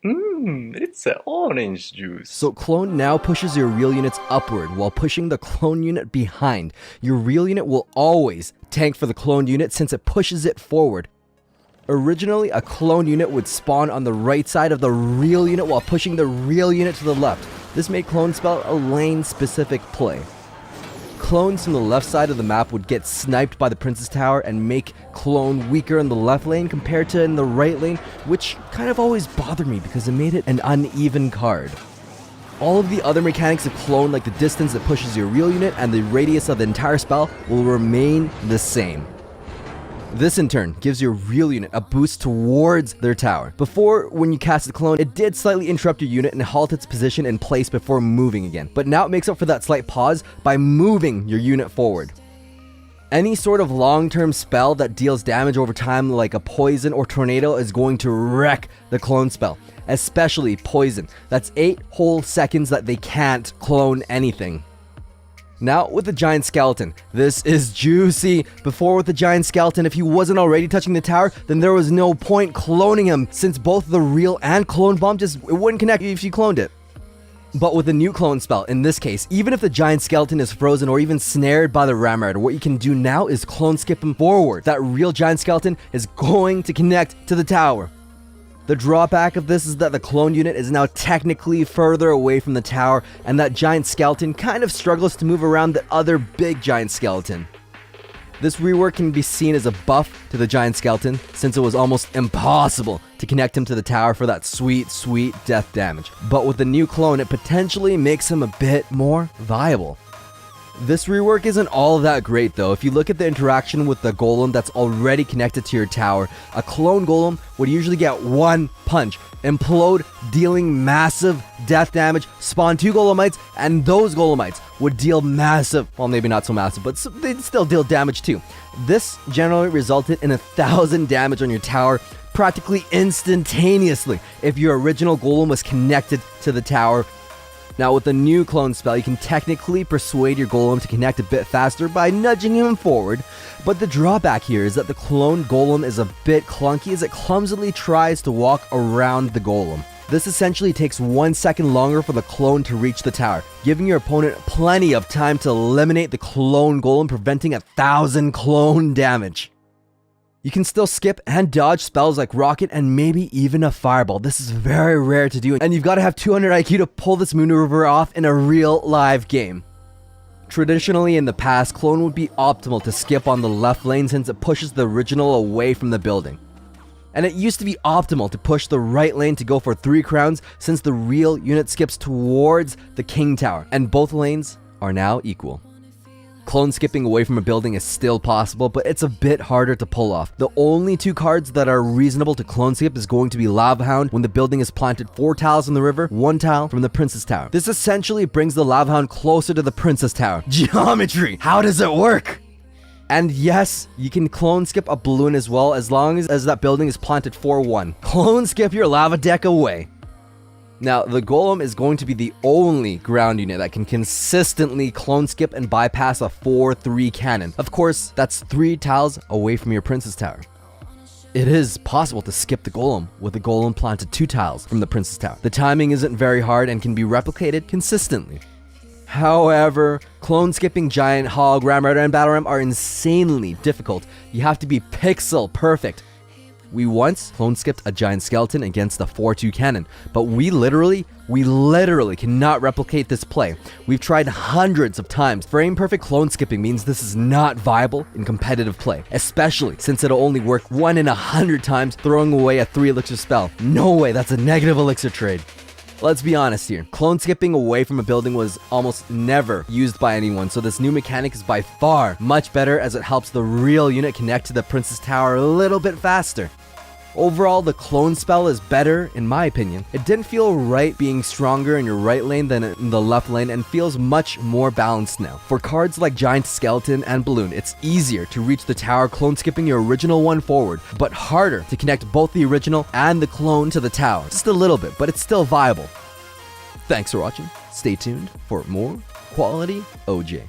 It's an orange juice. So clone now pushes your real units upward while pushing the clone unit behind. Your real unit will always tank for the cloned unit since it pushes it forward. Originally, a clone unit would spawn on the right side of the real unit while pushing the real unit to the left. This made clone spell a lane-specific play. Clones from the left side of the map would get sniped by the Princess Tower and make clone weaker in the left lane compared to in the right lane, which kind of always bothered me because it made it an uneven card. All of the other mechanics of clone, like the distance that pushes your real unit and the radius of the entire spell, will remain the same. This in turn gives your real unit a boost towards their tower. Before, when you cast the clone, it did slightly interrupt your unit and halt its position in place before moving again. But now it makes up for that slight pause by moving your unit forward. Any sort of long-term spell that deals damage over time, like a poison or tornado, is going to wreck the clone spell. Especially poison. That's 8 whole seconds that they can't clone anything. Now with the giant skeleton, this is juicy. Before with the giant skeleton, if he wasn't already touching the tower, then there was no point cloning him since both the real and clone bomb it wouldn't connect if you cloned it. But with the new clone spell, in this case, even if the giant skeleton is frozen or even snared by the Ramrod, what you can do now is clone skip him forward. That real giant skeleton is going to connect to the tower. The drawback of this is that the clone unit is now technically further away from the tower, and that giant skeleton kind of struggles to move around the other big giant skeleton. This rework can be seen as a buff to the giant skeleton, since it was almost impossible to connect him to the tower for that sweet, sweet death damage. But with the new clone, it potentially makes him a bit more viable. This rework isn't all that great though. If you look at the interaction with the golem that's already connected to your tower, a clone golem would usually get one punch, implode, dealing massive death damage, spawn 2 golemites, and those golemites would deal massive, well maybe not so massive, but they'd still deal damage too. This generally resulted in 1,000 damage on your tower practically instantaneously if your original golem was connected to the tower. Now with the new clone spell, you can technically persuade your golem to connect a bit faster by nudging him forward, but the drawback here is that the clone golem is a bit clunky as it clumsily tries to walk around the golem. This essentially takes 1 second longer for the clone to reach the tower, giving your opponent plenty of time to eliminate the clone golem, preventing 1,000 clone damage. You can still skip and dodge spells like Rocket and maybe even a Fireball. This is very rare to do, and you've got to have 200 IQ to pull this maneuver off in a real live game. Traditionally in the past, clone would be optimal to skip on the left lane since it pushes the original away from the building. And it used to be optimal to push the right lane to go for 3 crowns since the real unit skips towards the king tower, and both lanes are now equal. Clone skipping away from a building is still possible, but it's a bit harder to pull off. The only 2 cards that are reasonable to clone skip is going to be Lava Hound when the building is planted 4 tiles in the river, 1 tile from the Princess Tower. This essentially brings the Lava Hound closer to the Princess Tower. Geometry! How does it work? And yes, you can clone skip a balloon as well as long as that building is planted 4-1. Clone skip your lava deck away. Now, the golem is going to be the only ground unit that can consistently clone skip and bypass a 4-3 cannon. Of course, that's 3 tiles away from your Princess Tower. It is possible to skip the golem with the golem planted 2 tiles from the Princess Tower. The timing isn't very hard and can be replicated consistently. However, clone skipping Giant, Hog, Ramrunner, and Battle Ram are insanely difficult. You have to be pixel perfect. We once clone skipped a giant skeleton against the 4-2 cannon, but we literally cannot replicate this play. We've tried hundreds of times. Frame perfect clone skipping means this is not viable in competitive play, especially since it'll only work 1 in 100 times throwing away a 3 elixir spell. No way, that's a negative elixir trade. Let's be honest here, clone skipping away from a building was almost never used by anyone, so this new mechanic is by far much better as it helps the real unit connect to the Princess Tower a little bit faster. Overall, the clone spell is better, in my opinion. It didn't feel right being stronger in your right lane than in the left lane and feels much more balanced now. For cards like Giant Skeleton and Balloon, it's easier to reach the tower clone skipping your original one forward, but harder to connect both the original and the clone to the tower. Just a little bit, but it's still viable. Thanks for watching. Stay tuned for more quality OJ.